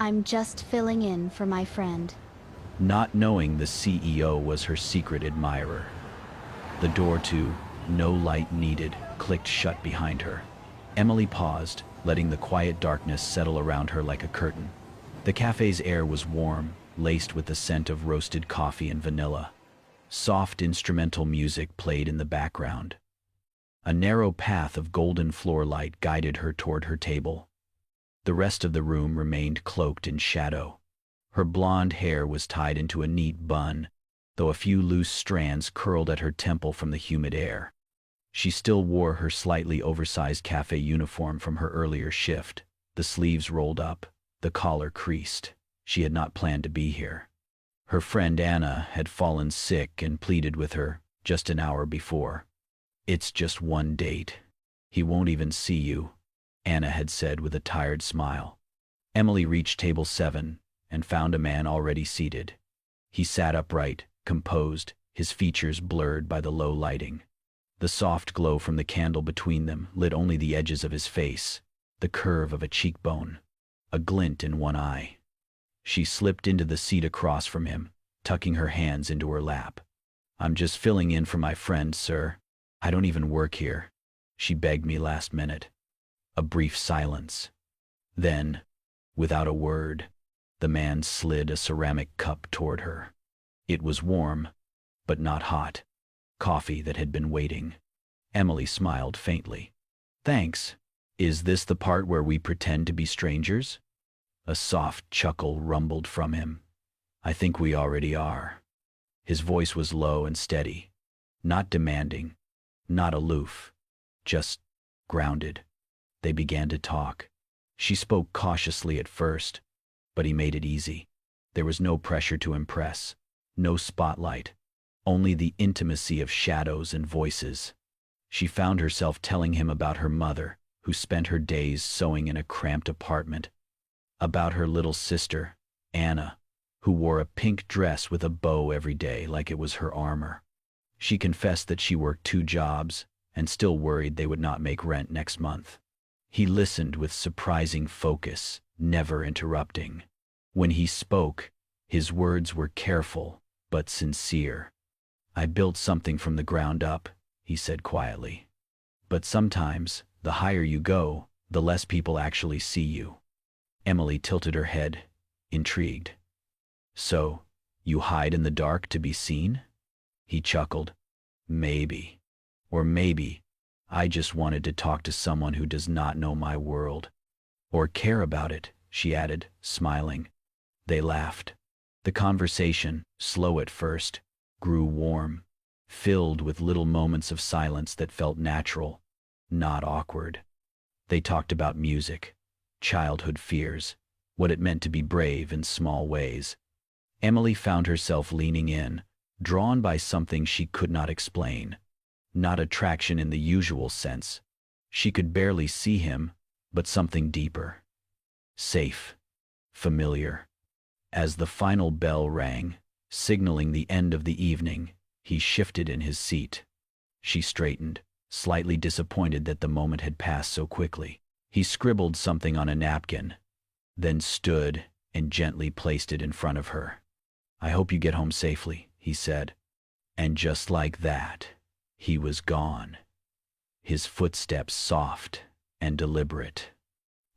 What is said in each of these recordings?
I'm just filling in for my friend. Not knowing the CEO was her secret admirer. The door to "No light needed" clicked shut behind her. Emily paused, letting the quiet darkness settle around her like a curtain. The cafe's air was warm, laced with the scent of roasted coffee and vanilla. Soft instrumental music played in the background. A narrow path of golden floor light guided her toward her table. The rest of the room remained cloaked in shadow. Her blonde hair was tied into a neat bun, though a few loose strands curled at her temple from the humid air. She still wore her slightly oversized cafe uniform from her earlier shift, the sleeves rolled up, the collar creased. She had not planned to be here. Her friend Anna had fallen sick and pleaded with her just an hour before. "It's just one date. He won't even see you," Anna had said with a tired smile. Emily reached table 7 and found a man already seated. He sat upright, composed, his features blurred by the low lighting. The soft glow from the candle between them lit only the edges of his face, the curve of a cheekbone, a glint in one eye. She slipped into the seat across from him, tucking her hands into her lap. "I'm just filling in for my friend, sir. I don't even work here. She begged me last minute." A brief silence. Then, without a word, the man slid a ceramic cup toward her. It was warm, but not hot. Coffee that had been waiting. Emily smiled faintly. "Thanks. Is this the part where we pretend to be strangers?" A soft chuckle rumbled from him. "I think we already are." His voice was low and steady, not demanding, not aloof, just grounded. They began to talk. She spoke cautiously at first, but he made it easy. There was no pressure to impress, no spotlight, only the intimacy of shadows and voices. She found herself telling him about her mother, who spent her days sewing in a cramped apartment, about her little sister, Anna, who wore a pink dress with a bow every day like it was her armor. She confessed that she worked 2 jobs and still worried they would not make rent next month. He listened with surprising focus, never interrupting. When he spoke, his words were careful but sincere. "I built something from the ground up," he said quietly. "But sometimes, the higher you go, the less people actually see you." Emily tilted her head, intrigued. "So, you hide in the dark to be seen?" He chuckled. "Maybe. Or maybe I just wanted to talk to someone who does not know my world. Or care about it," she added, smiling. They laughed. The conversation, slow at first, grew warm, filled with little moments of silence that felt natural, not awkward. They talked about music, childhood fears, what it meant to be brave in small ways. Emily found herself leaning in, drawn by something she could not explain. Not attraction in the usual sense. She could barely see him, but something deeper. Safe. Familiar. As the final bell rang, signaling the end of the evening, he shifted in his seat. She straightened, slightly disappointed that the moment had passed so quickly. He scribbled something on a napkin, then stood and gently placed it in front of her. "I hope you get home safely," he said. And just like that, he was gone. His footsteps soft and deliberate.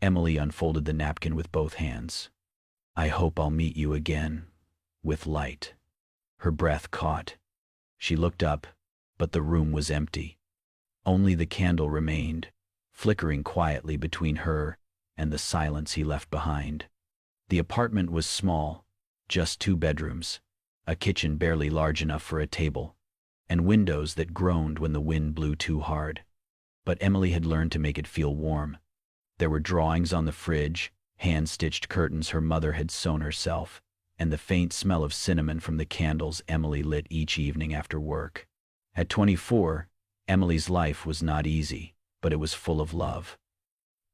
Emily unfolded the napkin with both hands. "I hope I'll meet you again, with light." Her breath caught. She looked up, but the room was empty. Only the candle remained, flickering quietly between her and the silence he left behind. The apartment was small, just 2 bedrooms, a kitchen barely large enough for a table, and windows that groaned when the wind blew too hard. But Emily had learned to make it feel warm. There were drawings on the fridge, hand-stitched curtains her mother had sewn herself, and the faint smell of cinnamon from the candles Emily lit each evening after work. At 24, Emily's life was not easy, but it was full of love.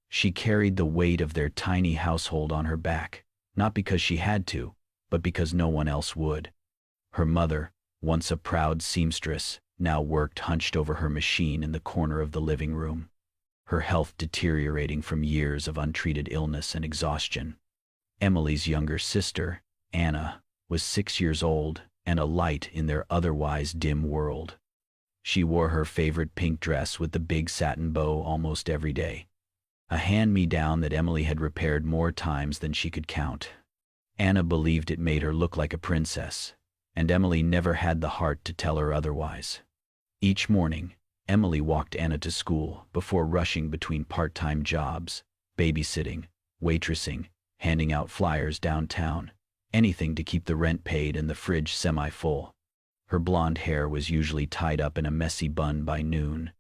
She carried the weight of their tiny household on her back, not because she had to, but because no one else would. Her mother, once a proud seamstress, now worked hunched over her machine in the corner of the living room, her health deteriorating from years of untreated illness and exhaustion. Emily's younger sister, Anna, was 6 years old and a light in their otherwise dim world. She wore her favorite pink dress with the big satin bow almost every day, a hand-me-down that Emily had repaired more times than she could count. Anna believed it made her look like a princess, and Emily never had the heart to tell her otherwise. Each morning, Emily walked Anna to school before rushing between part-time jobs, babysitting, waitressing, handing out flyers downtown, anything to keep the rent paid and the fridge semi-full. Her blonde hair was usually tied up in a messy bun by noon,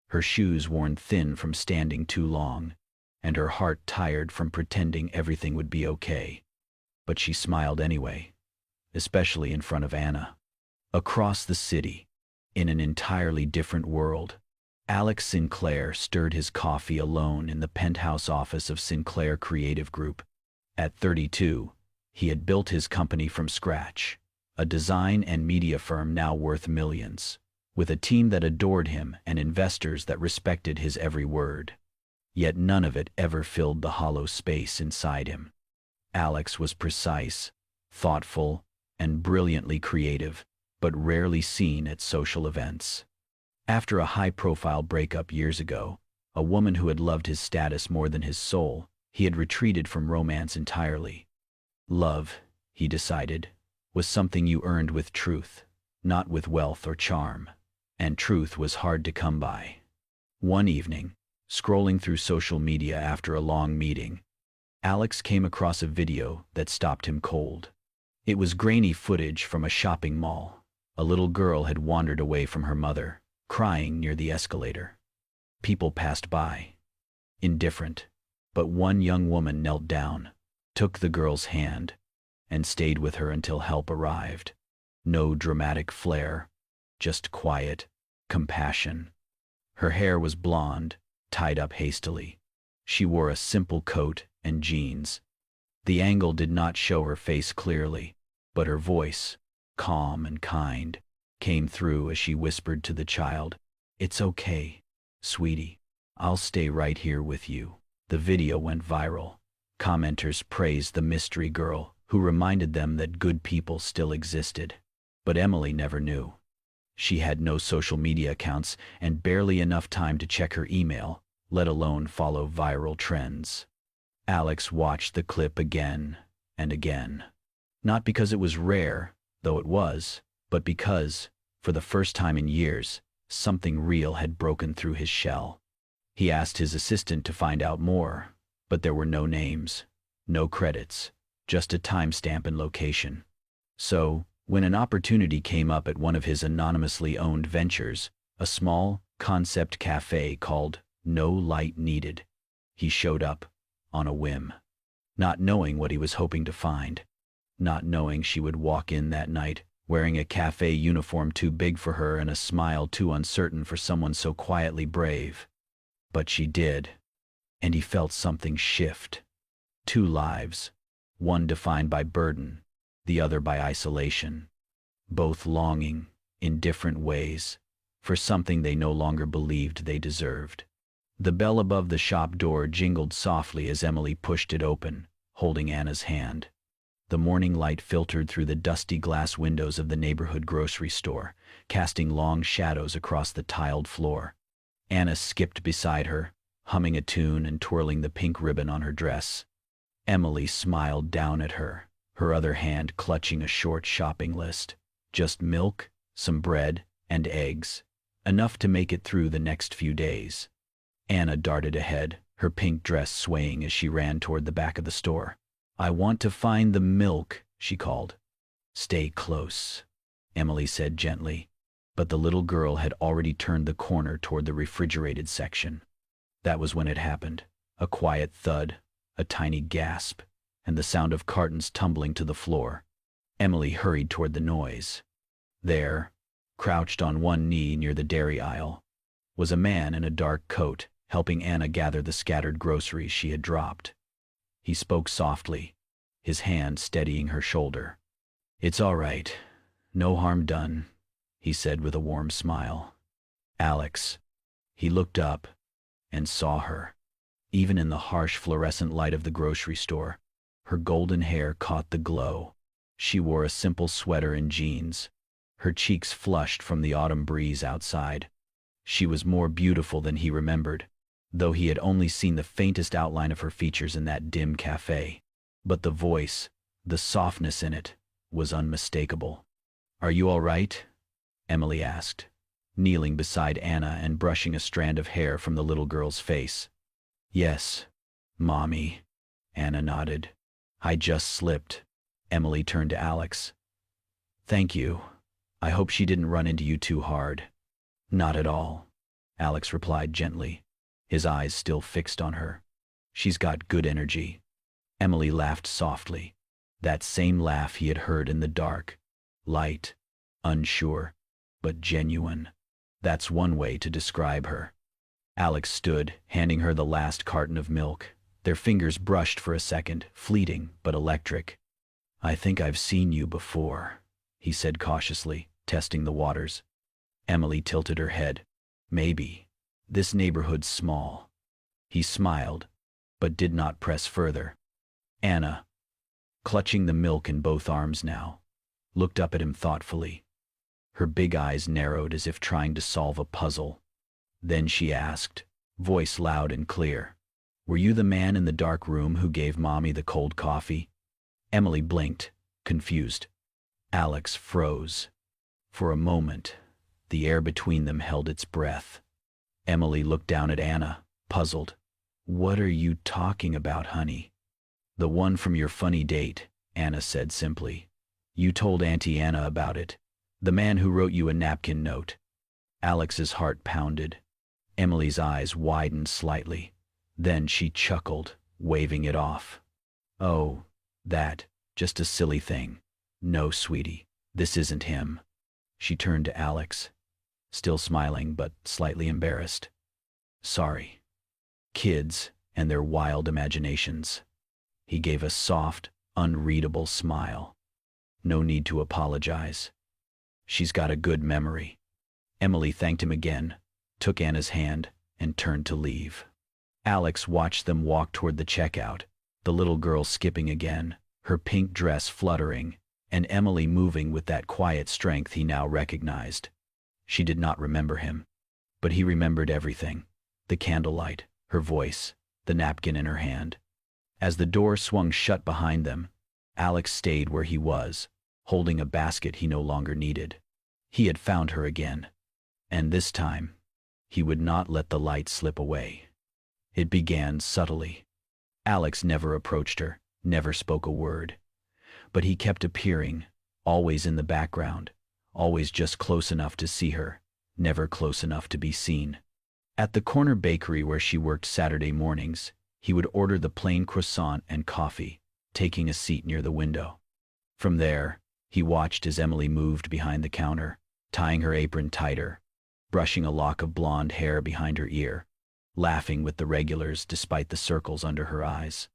her shoes worn thin from standing too long, and her heart tired from pretending everything would be okay. But she smiled anyway, especially in front of Anna. Across the city, in an entirely different world, Alex Sinclair stirred his coffee alone in the penthouse office of Sinclair Creative Group. At 32, he had built his company from scratch, a design and media firm now worth millions, with a team that adored him and investors that respected his every word. Yet none of it ever filled the hollow space inside him. Alex was precise, thoughtful, and brilliantly creative, but rarely seen at social events. After a high-profile breakup years ago, a woman who had loved his status more than his soul, he had retreated from romance entirely. Love, he decided, was something you earned with truth, not with wealth or charm, and truth was hard to come by. One evening, scrolling through social media after a long meeting, Alex came across a video that stopped him cold. It was grainy footage from a shopping mall. A little girl had wandered away from her mother, crying near the escalator. People passed by, indifferent, but one young woman knelt down, took the girl's hand, and stayed with her until help arrived. No dramatic flair, just quiet compassion. Her hair was blonde, tied up hastily. She wore a simple coat and jeans. The angle did not show her face clearly, but her voice, calm and kind, came through as she whispered to the child, "It's okay, sweetie. I'll stay right here with you." The video went viral. Commenters praised the mystery girl, who reminded them that good people still existed. But Emily never knew. She had no social media accounts and barely enough time to check her email, let alone follow viral trends. Alex watched the clip again and again. Not because it was rare, though it was, but because, for the first time in years, something real had broken through his shell. He asked his assistant to find out more, but there were no names, no credits, just a timestamp and location. So, when an opportunity came up at one of his anonymously owned ventures, a small, concept cafe called No Light Needed, he showed up, on a whim. Not knowing what he was hoping to find. Not knowing she would walk in that night, wearing a cafe uniform too big for her and a smile too uncertain for someone so quietly brave. But she did, and he felt something shift. Two lives, one defined by burden, the other by isolation, both longing, in different ways, for something they no longer believed they deserved. The bell above the shop door jingled softly as Emily pushed it open, holding Anna's hand. The morning light filtered through the dusty glass windows of the neighborhood grocery store, casting long shadows across the tiled floor. Anna skipped beside her, humming a tune and twirling the pink ribbon on her dress. Emily smiled down at her, her other hand clutching a short shopping list. Just milk, some bread, and eggs, enough to make it through the next few days. Anna darted ahead, her pink dress swaying as she ran toward the back of the store. "I want to find the milk," she called. "Stay close," Emily said gently, but the little girl had already turned the corner toward the refrigerated section. That was when it happened. A quiet thud, a tiny gasp, and the sound of cartons tumbling to the floor. Emily hurried toward the noise. There, crouched on one knee near the dairy aisle, was a man in a dark coat, helping Anna gather the scattered groceries she had dropped. He spoke softly, his hand steadying her shoulder. "It's all right. No harm done," he said with a warm smile. "Alex." He looked up and saw her. Even in the harsh fluorescent light of the grocery store, Her golden hair caught the glow. She wore a simple sweater and jeans. Her cheeks flushed from the autumn breeze outside. She was more beautiful than he remembered, though he had only seen the faintest outline of her features in that dim cafe. But the voice, the softness in it, was unmistakable. "Are you all right?" Emily asked, kneeling beside Anna and brushing a strand of hair from the little girl's face. "Yes, Mommy," Anna nodded. "I just slipped." Emily turned to Alex. "Thank you. I hope she didn't run into you too hard." "Not at all," Alex replied gently, his eyes still fixed on her. "She's got good energy." Emily laughed softly, that same laugh he had heard in the dark. Light, unsure, but genuine. That's one way to describe her. Alex stood, handing her the last carton of milk. Their fingers brushed for a second, fleeting but electric. "I think I've seen you before," he said cautiously, testing the waters. Emily tilted her head. "Maybe. This neighborhood's small." He smiled, but did not press further. Anna, clutching the milk in both arms now, looked up at him thoughtfully. Her big eyes narrowed as if trying to solve a puzzle. Then she asked, voice loud and clear, "Were you the man in the dark room who gave Mommy the cold coffee?" Emily blinked, confused. Alex froze. For a moment, the air between them held its breath. Emily looked down at Anna, puzzled. "What are you talking about, honey?" "The one from your funny date," Anna said simply. "You told Auntie Anna about it. The man who wrote you a napkin note." Alex's heart pounded. Emily's eyes widened slightly. Then she chuckled, waving it off. "Oh, that, just a silly thing. No, sweetie, this isn't him." She turned to Alex, still smiling but slightly embarrassed. "Sorry. Kids and their wild imaginations." He gave a soft, unreadable smile. "No need to apologize. She's got a good memory." Emily thanked him again, took Anna's hand, and turned to leave. Alex watched them walk toward the checkout, the little girl skipping again, her pink dress fluttering, and Emily moving with that quiet strength he now recognized. She did not remember him, but he remembered everything: the candlelight, her voice, the napkin in her hand. As the door swung shut behind them, Alex stayed where he was, holding a basket he no longer needed. He had found her again, and this time, he would not let the light slip away. It began subtly. Alex never approached her, never spoke a word. But he kept appearing, always in the background, always just close enough to see her, never close enough to be seen. At the corner bakery where she worked Saturday mornings, he would order the plain croissant and coffee, taking a seat near the window. From there, he watched as Emily moved behind the counter, tying her apron tighter, brushing a lock of blonde hair behind her ear, laughing with the regulars despite the circles under her eyes.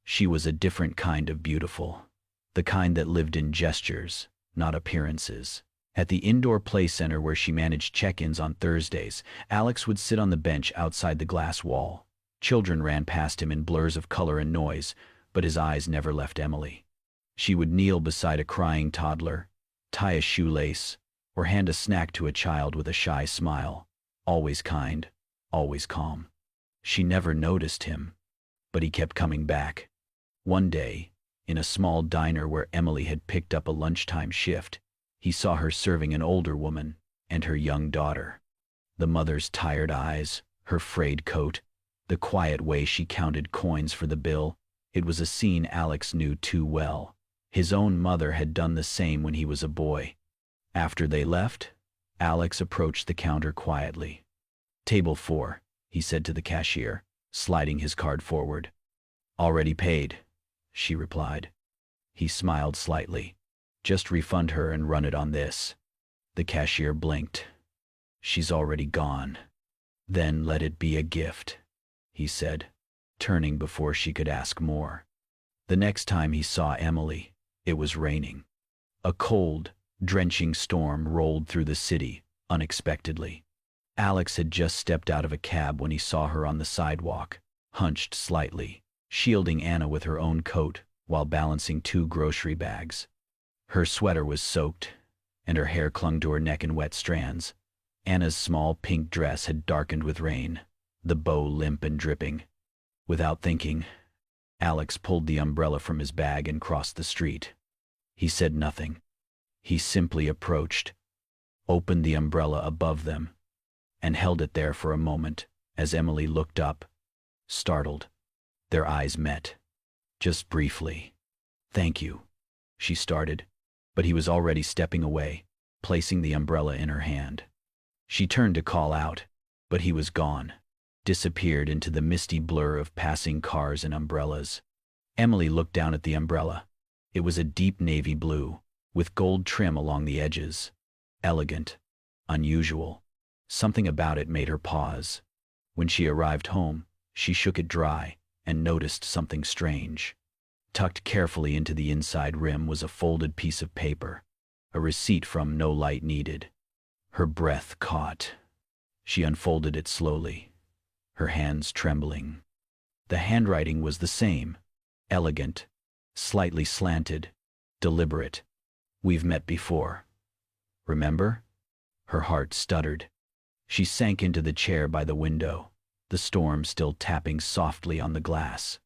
She was a different kind of beautiful, the kind that lived in gestures, not appearances. At the indoor play center where she managed check-ins on Thursdays, Alex would sit on the bench outside the glass wall. Children ran past him in blurs of color and noise, but his eyes never left Emily. She would kneel beside a crying toddler, tie a shoelace, or hand a snack to a child with a shy smile, always kind, always calm. She never noticed him, but he kept coming back. One day, in a small diner where Emily had picked up a lunchtime shift, he saw her serving an older woman and her young daughter. The mother's tired eyes, her frayed coat, the quiet way she counted coins for the bill, it was a scene Alex knew too well. His own mother had done the same when he was a boy. After they left, Alex approached the counter quietly. "Table 4, he said to the cashier, sliding his card forward. "Already paid," she replied. He smiled slightly. "Just refund her and run it on this." The cashier blinked. "She's already gone." "Then let it be a gift," he said, turning before she could ask more. The next time he saw Emily, it was raining. A cold, drenching storm rolled through the city, unexpectedly. Alex had just stepped out of a cab when he saw her on the sidewalk, hunched slightly, shielding Anna with her own coat, while balancing two grocery bags. Her sweater was soaked, and her hair clung to her neck in wet strands. Anna's small pink dress had darkened with rain, the bow limp and dripping. Without thinking, Alex pulled the umbrella from his bag and crossed the street. He said nothing. He simply approached, opened the umbrella above them, and held it there for a moment as Emily looked up, startled. Their eyes met. Just briefly. "Thank you," she started, but he was already stepping away, placing the umbrella in her hand. She turned to call out, but he was gone, disappeared into the misty blur of passing cars and umbrellas. Emily looked down at the umbrella. It was a deep navy blue, with gold trim along the edges. Elegant, unusual. Something about it made her pause. When she arrived home, she shook it dry and noticed something strange. Tucked carefully into the inside rim was a folded piece of paper, a receipt from No Light Needed. Her breath caught. She unfolded it slowly, her hands trembling. The handwriting was the same, elegant, slightly slanted, deliberate. "We've met before. Remember?" Her heart stuttered. She sank into the chair by the window, the storm still tapping softly on the glass.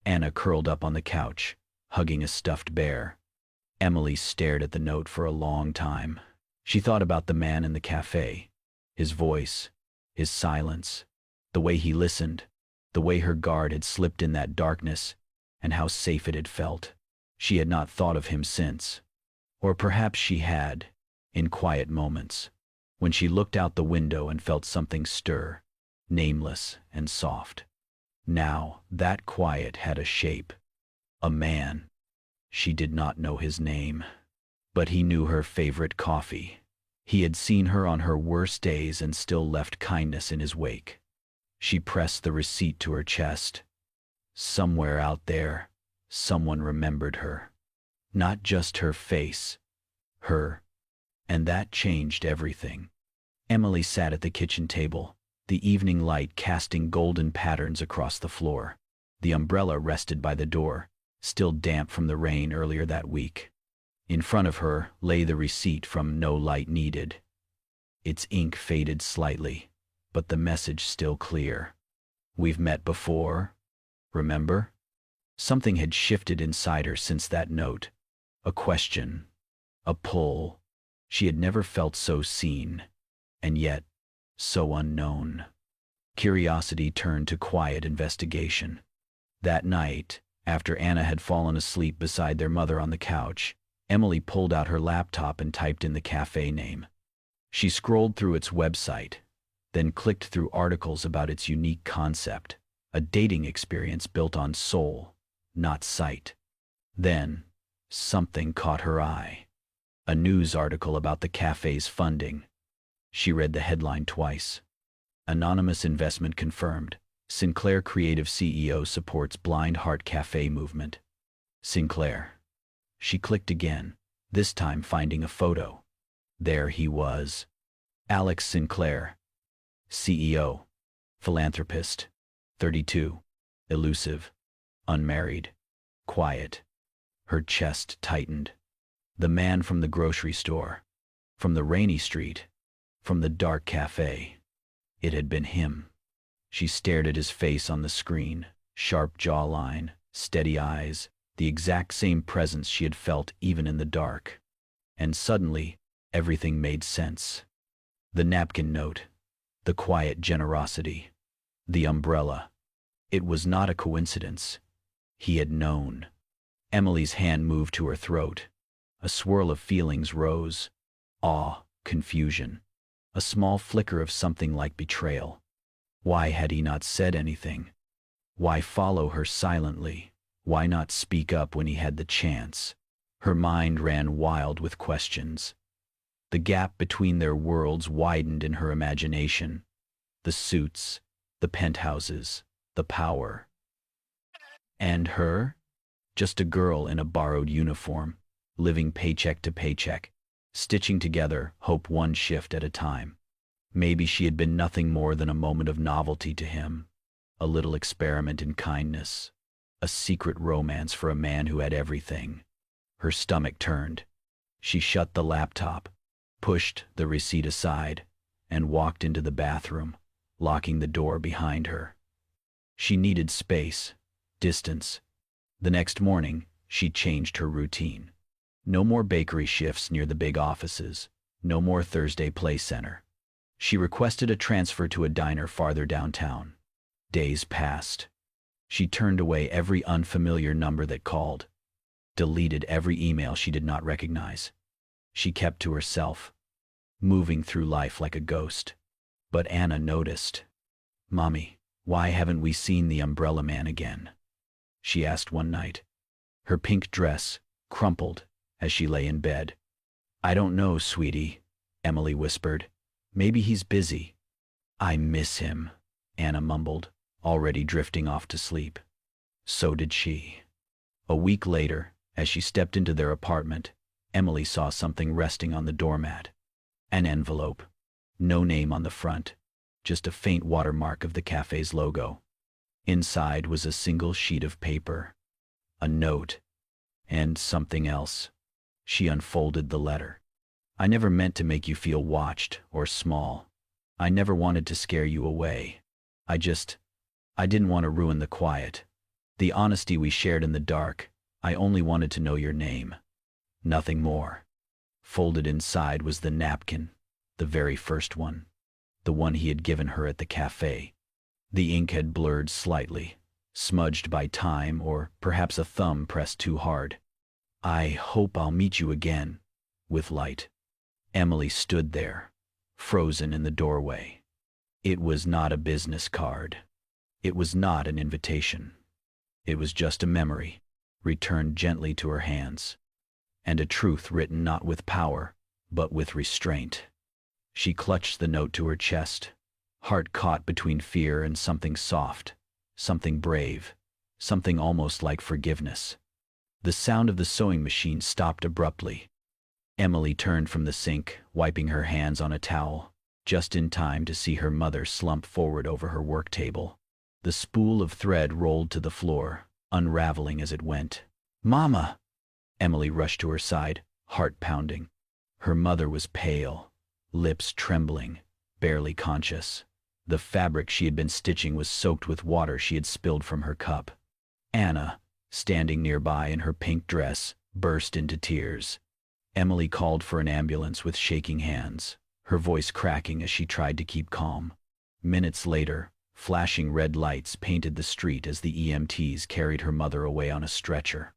Anna curled up on the couch, hugging a stuffed bear. Emily stared at the note for a long time. She thought about the man in the cafe, his voice, his silence, the way he listened, the way her guard had slipped in that darkness, and how safe it had felt. She had not thought of him since. Or perhaps she had, in quiet moments, when she looked out the window and felt something stir, nameless and soft. Now, that quiet had a shape. A man. She did not know his name, but he knew her favorite coffee. He had seen her on her worst days and still left kindness in his wake. She pressed the receipt to her chest. Somewhere out there, someone remembered her. Not just her face, her. And that changed everything. Emily sat at the kitchen table, the evening light casting golden patterns across the floor. The umbrella rested by the door, still damp from the rain earlier that week. In front of her lay the receipt from No Light Needed. Its ink faded slightly, but the message still clear. "We've met before, remember?" Something had shifted inside her since that note. A question, a pull. She had never felt so seen, and yet so unknown. Curiosity turned to quiet investigation. That night, after Anna had fallen asleep beside their mother on the couch, Emily pulled out her laptop and typed in the cafe name. She scrolled through its website, then clicked through articles about its unique concept, a dating experience built on soul, not sight. Then, something caught her eye. A news article about the cafe's funding. She read the headline twice. Anonymous investment confirmed. Sinclair Creative CEO supports Blind Heart Cafe movement. Sinclair. She clicked again, this time finding a photo. There he was. Alex Sinclair. CEO. Philanthropist. 32. Elusive. Unmarried. Quiet. Her chest tightened. The man from the grocery store. From the rainy street. From the dark cafe. It had been him. She stared at his face on the screen, sharp jawline, steady eyes, the exact same presence she had felt even in the dark. And suddenly, everything made sense. The napkin note, the quiet generosity, the umbrella. It was not a coincidence. He had known. Emily's hand moved to her throat. A swirl of feelings rose. Awe, confusion. A small flicker of something like betrayal. Why had he not said anything? Why follow her silently? Why not speak up when he had the chance? Her mind ran wild with questions. The gap between their worlds widened in her imagination. The suits, the penthouses, the power. And her? Just a girl in a borrowed uniform, living paycheck to paycheck, stitching together hope one shift at a time. Maybe she had been nothing more than a moment of novelty to him, a little experiment in kindness. A secret romance for a man who had everything. Her stomach turned. She shut the laptop, pushed the receipt aside, and walked into the bathroom, locking the door behind her. She needed space, distance. The next morning, she changed her routine. No more bakery shifts near the big offices. No more Thursday play center. She requested a transfer to a diner farther downtown. Days passed. She turned away every unfamiliar number that called, deleted every email she did not recognize. She kept to herself, moving through life like a ghost. But Anna noticed. "Mommy, why haven't we seen the umbrella man again?" she asked one night. Her pink dress crumpled as she lay in bed. "I don't know, sweetie," Emily whispered. "Maybe he's busy." "I miss him," Anna mumbled, already drifting off to sleep. So did she. A week later, as she stepped into their apartment, Emily saw something resting on the doormat. An envelope. No name on the front, just a faint watermark of the cafe's logo. Inside was a single sheet of paper, a note, and something else. She unfolded the letter. "I never meant to make you feel watched or small. I never wanted to scare you away. I didn't want to ruin the quiet. The honesty we shared in the dark. I only wanted to know your name. Nothing more." Folded inside was the napkin, the very first one, the one he had given her at the cafe. The ink had blurred slightly, smudged by time or perhaps a thumb pressed too hard. "I hope I'll meet you again," with light. Emily stood there, frozen in the doorway. It was not a business card. It was not an invitation. It was just a memory, returned gently to her hands, and a truth written not with power, but with restraint. She clutched the note to her chest, heart caught between fear and something soft, something brave, something almost like forgiveness. The sound of the sewing machine stopped abruptly. Emily turned from the sink, wiping her hands on a towel, just in time to see her mother slump forward over her work table. The spool of thread rolled to the floor, unraveling as it went. "Mama!" Emily rushed to her side, heart pounding. Her mother was pale, lips trembling, barely conscious. The fabric she had been stitching was soaked with water she had spilled from her cup. Anna, standing nearby in her pink dress, burst into tears. Emily called for an ambulance with shaking hands, her voice cracking as she tried to keep calm. Minutes later, flashing red lights painted the street as the EMTs carried her mother away on a stretcher.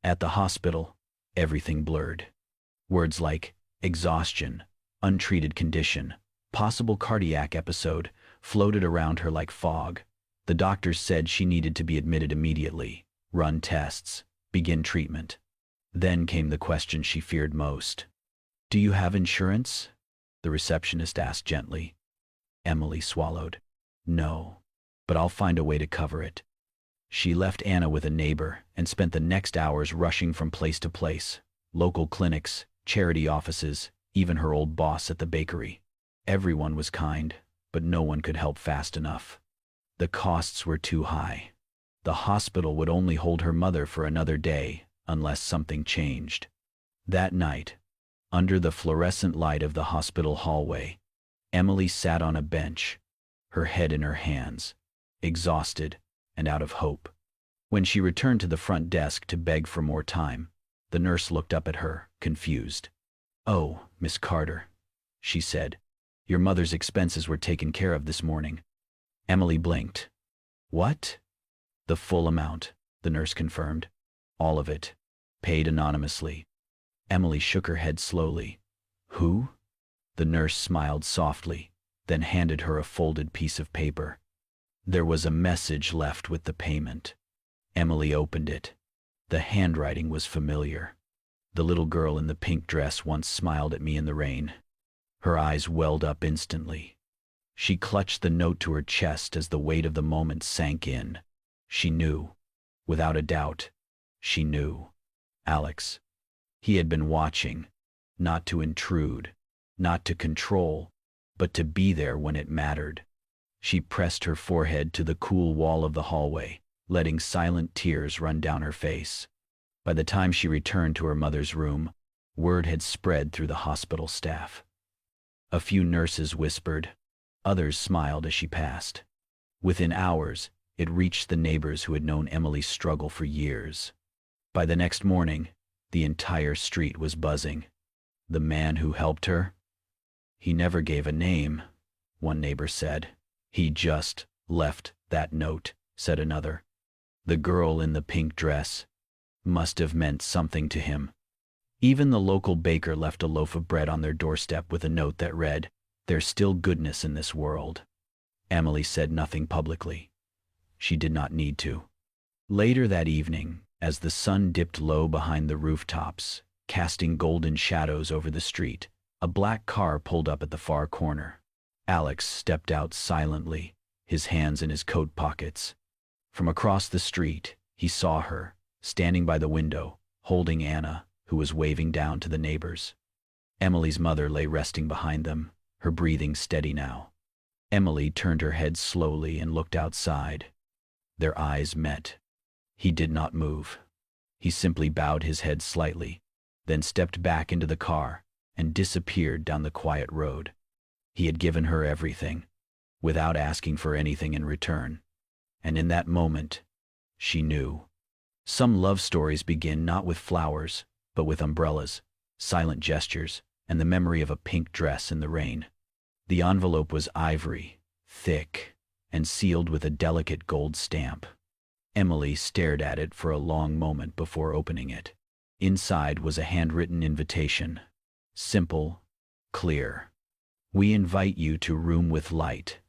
At the hospital, everything blurred. Words like exhaustion, untreated condition, possible cardiac episode floated around her like fog. The doctors said she needed to be admitted immediately, run tests, begin treatment. Then came the question she feared most. "Do you have insurance?" the receptionist asked gently. Emily swallowed. "No, but I'll find a way to cover it." She left Anna with a neighbor and spent the next hours rushing from place to place, local clinics, charity offices, even her old boss at the bakery. Everyone was kind, but no one could help fast enough. The costs were too high. The hospital would only hold her mother for another day unless something changed. That night, under the fluorescent light of the hospital hallway, Emily sat on a bench, her head in her hands, exhausted and out of hope. When she returned to the front desk to beg for more time, the nurse looked up at her, confused. "Oh, Miss Carter," she said, "your mother's expenses were taken care of this morning." Emily blinked. "What?" "The full amount," the nurse confirmed. "All of it. Paid anonymously." Emily shook her head slowly. "Who?" The nurse smiled softly, then handed her a folded piece of paper. There was a message left with the payment. Emily opened it. The handwriting was familiar. The little girl in the pink dress once smiled at me in the rain. Her eyes welled up instantly. She clutched the note to her chest as the weight of the moment sank in. She knew. Without a doubt, she knew. Alex. He had been watching, not to intrude, not to control, but to be there when it mattered. She pressed her forehead to the cool wall of the hallway, letting silent tears run down her face. By the time she returned to her mother's room, word had spread through the hospital staff. A few nurses whispered, others smiled as she passed. Within hours, it reached the neighbors who had known Emily's struggle for years. By the next morning, the entire street was buzzing. The man who helped her? He never gave a name, one neighbor said. He just left that note, said another. The girl in the pink dress must have meant something to him. Even the local baker left a loaf of bread on their doorstep with a note that read, "There's still goodness in this world." Emily said nothing publicly. She did not need to. Later that evening, as the sun dipped low behind the rooftops, casting golden shadows over the street, a black car pulled up at the far corner. Alex stepped out silently, his hands in his coat pockets. From across the street, he saw her, standing by the window, holding Anna, who was waving down to the neighbors. Emily's mother lay resting behind them, her breathing steady now. Emily turned her head slowly and looked outside. Their eyes met. He did not move. He simply bowed his head slightly, then stepped back into the car and disappeared down the quiet road. He had given her everything, without asking for anything in return. And in that moment, she knew. Some love stories begin not with flowers, but with umbrellas, silent gestures, and the memory of a pink dress in the rain. The envelope was ivory, thick, and sealed with a delicate gold stamp. Emily stared at it for a long moment before opening it. Inside was a handwritten invitation. Simple, clear. We invite you to room with light.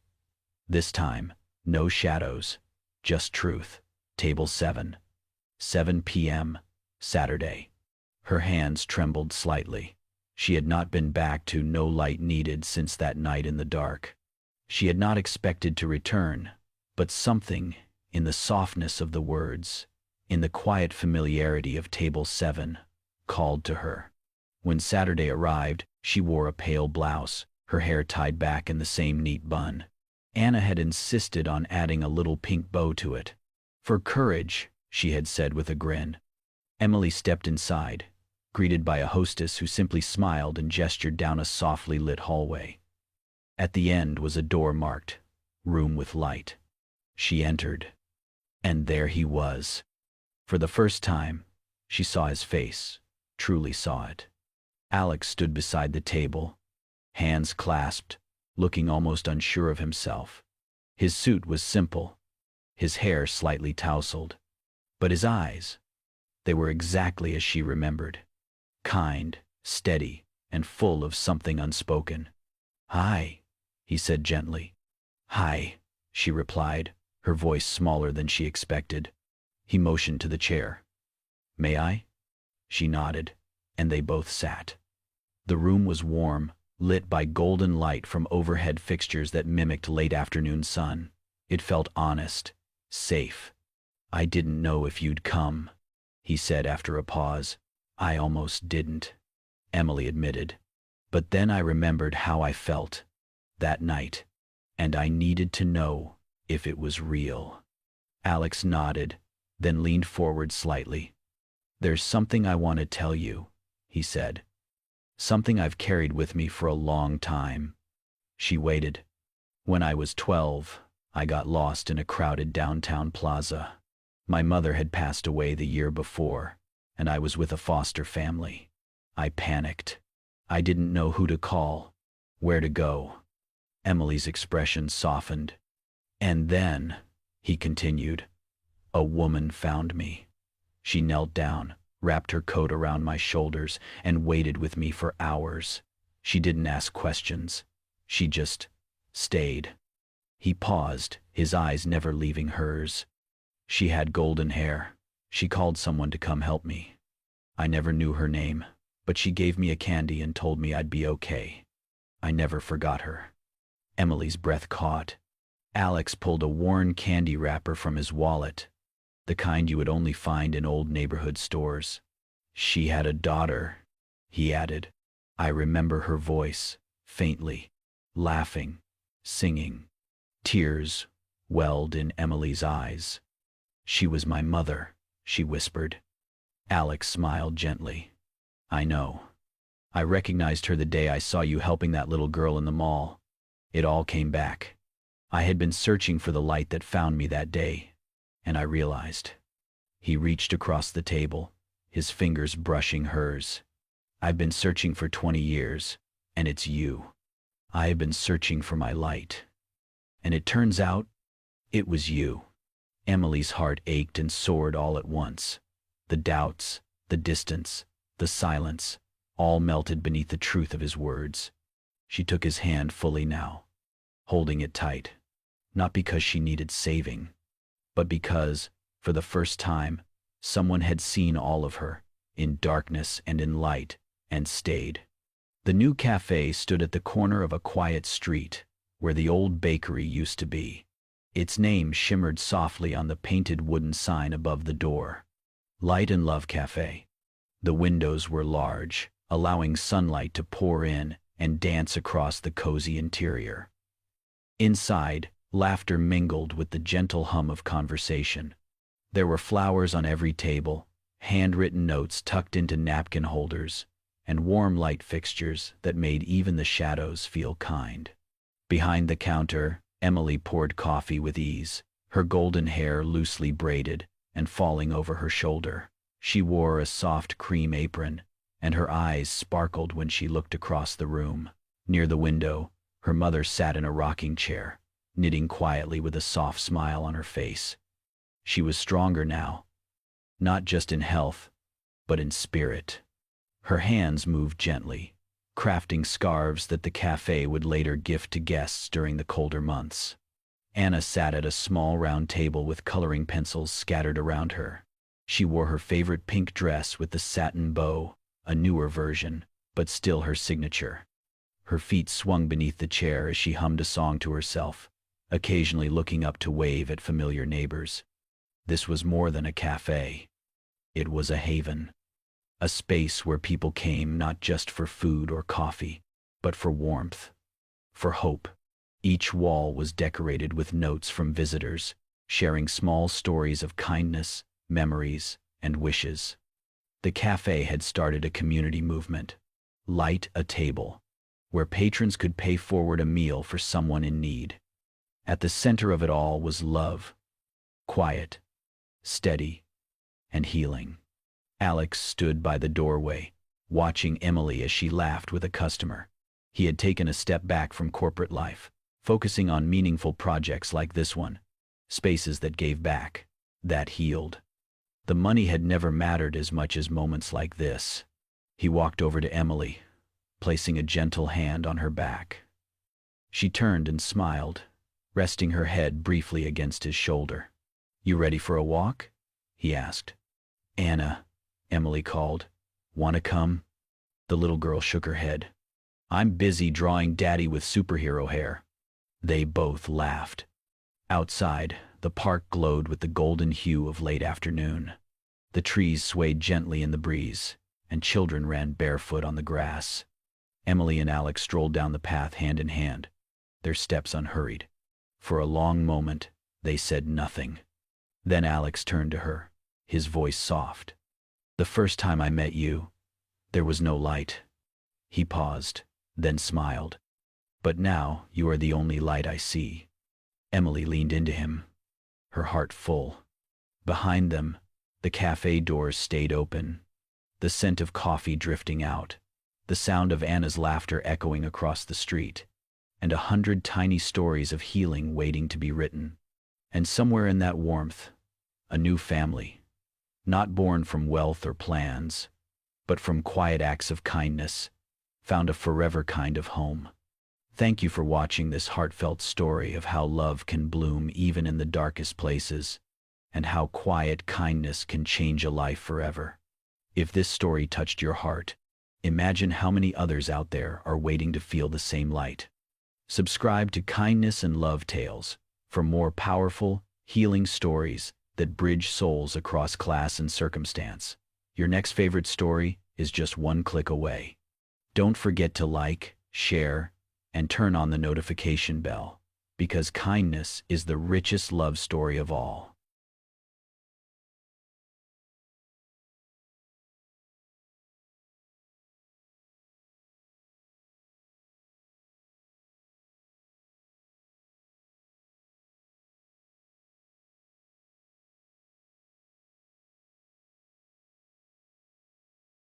This time, no shadows, just truth. Table 7. 7 p.m., Saturday. Her hands trembled slightly. She had not been back to no light needed since that night in the dark. She had not expected to return, but something in the softness of the words, in the quiet familiarity of Table 7, called to her. When Saturday arrived, she wore a pale blouse, her hair tied back in the same neat bun. Anna had insisted on adding a little pink bow to it. For courage, she had said with a grin. Emily stepped inside, greeted by a hostess who simply smiled and gestured down a softly lit hallway. At the end was a door marked, "Room with Light." She entered, and there he was. For the first time, she saw his face, truly saw it. Alex stood beside the table, hands clasped, looking almost unsure of himself. His suit was simple, his hair slightly tousled, but his eyes, they were exactly as she remembered. Kind, steady, and full of something unspoken. "Hi," he said gently. "Hi," she replied, her voice smaller than she expected. He motioned to the chair. "May I?" She nodded, and they both sat. The room was warm, lit by golden light from overhead fixtures that mimicked late afternoon sun. It felt honest, safe. "I didn't know if you'd come," he said after a pause. "I almost didn't," Emily admitted. "But then I remembered how I felt that night, and I needed to know if it was real." Alex nodded, then leaned forward slightly. "There's something I want to tell you," he said. "Something I've carried with me for a long time." She waited. "When I was 12, I got lost in a crowded downtown plaza. My mother had passed away the year before, and I was with a foster family. I panicked. I didn't know who to call, where to go." Emily's expression softened. "And then," he continued, "a woman found me. She knelt down, wrapped her coat around my shoulders, and waited with me for hours. She didn't ask questions. She just stayed." He paused, his eyes never leaving hers. "She had golden hair. She called someone to come help me. I never knew her name, but she gave me a candy and told me I'd be okay. I never forgot her." Emily's breath caught. Alex pulled a worn candy wrapper from his wallet, the kind you would only find in old neighborhood stores. "She had a daughter," he added. "I remember her voice, faintly, laughing, singing." Tears welled in Emily's eyes. She was my mother, she whispered. Alex smiled gently. I know. I recognized her the day I saw you helping that little girl in the mall. It all came back. I had been searching for the light that found me that day, and I realized. He reached across the table, his fingers brushing hers. I've been searching for 20 years, and it's you. I have been searching for my light. And it turns out, it was you. Emily's heart ached and soared all at once. The doubts, the distance, the silence, all melted beneath the truth of his words. She took his hand fully now, holding it tight, not because she needed saving, but because, for the first time, someone had seen all of her, in darkness and in light, and stayed. The new cafe stood at the corner of a quiet street, where the old bakery used to be. Its name shimmered softly on the painted wooden sign above the door. Light and Love Cafe. The windows were large, allowing sunlight to pour in and dance across the cozy interior. Inside, laughter mingled with the gentle hum of conversation. There were flowers on every table, handwritten notes tucked into napkin holders, and warm light fixtures that made even the shadows feel kind. Behind the counter, Emily poured coffee with ease, her golden hair loosely braided and falling over her shoulder. She wore a soft cream apron, and her eyes sparkled when she looked across the room. Near the window, her mother sat in a rocking chair, knitting quietly with a soft smile on her face. She was stronger now, not just in health, but in spirit. Her hands moved gently, crafting scarves that the cafe would later gift to guests during the colder months. Anna sat at a small round table with coloring pencils scattered around her. She wore her favorite pink dress with the satin bow, a newer version, but still her signature. Her feet swung beneath the chair as she hummed a song to herself, occasionally looking up to wave at familiar neighbors. This was more than a cafe. It was a haven. A space where people came not just for food or coffee, but for warmth, for hope. Each wall was decorated with notes from visitors, sharing small stories of kindness, memories, and wishes. The cafe had started a community movement, Light a Table, where patrons could pay forward a meal for someone in need. At the center of it all was love, quiet, steady, and healing. Alex stood by the doorway, watching Emily as she laughed with a customer. He had taken a step back from corporate life, focusing on meaningful projects like this one, spaces that gave back, that healed. The money had never mattered as much as moments like this. He walked over to Emily, placing a gentle hand on her back. She turned and smiled, resting her head briefly against his shoulder. "You ready for a walk?" he asked. "Anna," Emily called. "Wanna come?" The little girl shook her head. "I'm busy drawing Daddy with superhero hair." They both laughed. Outside, the park glowed with the golden hue of late afternoon. The trees swayed gently in the breeze, and children ran barefoot on the grass. Emily and Alex strolled down the path hand in hand, their steps unhurried. For a long moment, they said nothing. Then Alex turned to her, his voice soft. "The first time I met you, there was no light." He paused, then smiled. "But now you are the only light I see." Emily leaned into him, her heart full. Behind them, the cafe doors stayed open, the scent of coffee drifting out, the sound of Anna's laughter echoing across the street, and 100 tiny stories of healing waiting to be written. And somewhere in that warmth, a new family, not born from wealth or plans, but from quiet acts of kindness, found a forever kind of home. Thank you for watching this heartfelt story of how love can bloom even in the darkest places, and how quiet kindness can change a life forever. If this story touched your heart, imagine how many others out there are waiting to feel the same light. Subscribe to Kindness and Love Tales for more powerful, healing stories that bridge souls across class and circumstance. Your next favorite story is just one click away. Don't forget to like, share, and turn on the notification bell, because kindness is the richest love story of all.